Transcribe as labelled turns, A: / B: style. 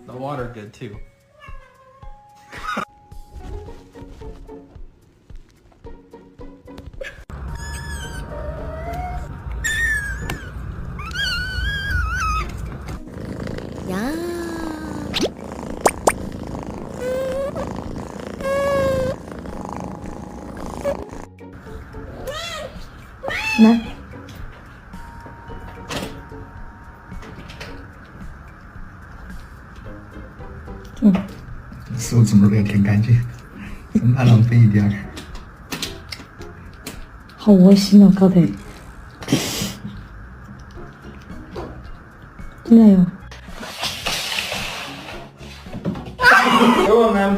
A: The water good too.
B: 야. 네.
C: 手怎么也挺干净，怎么怕浪费一点儿？
B: 好恶心哦，高腿。真的有。
A: 给我们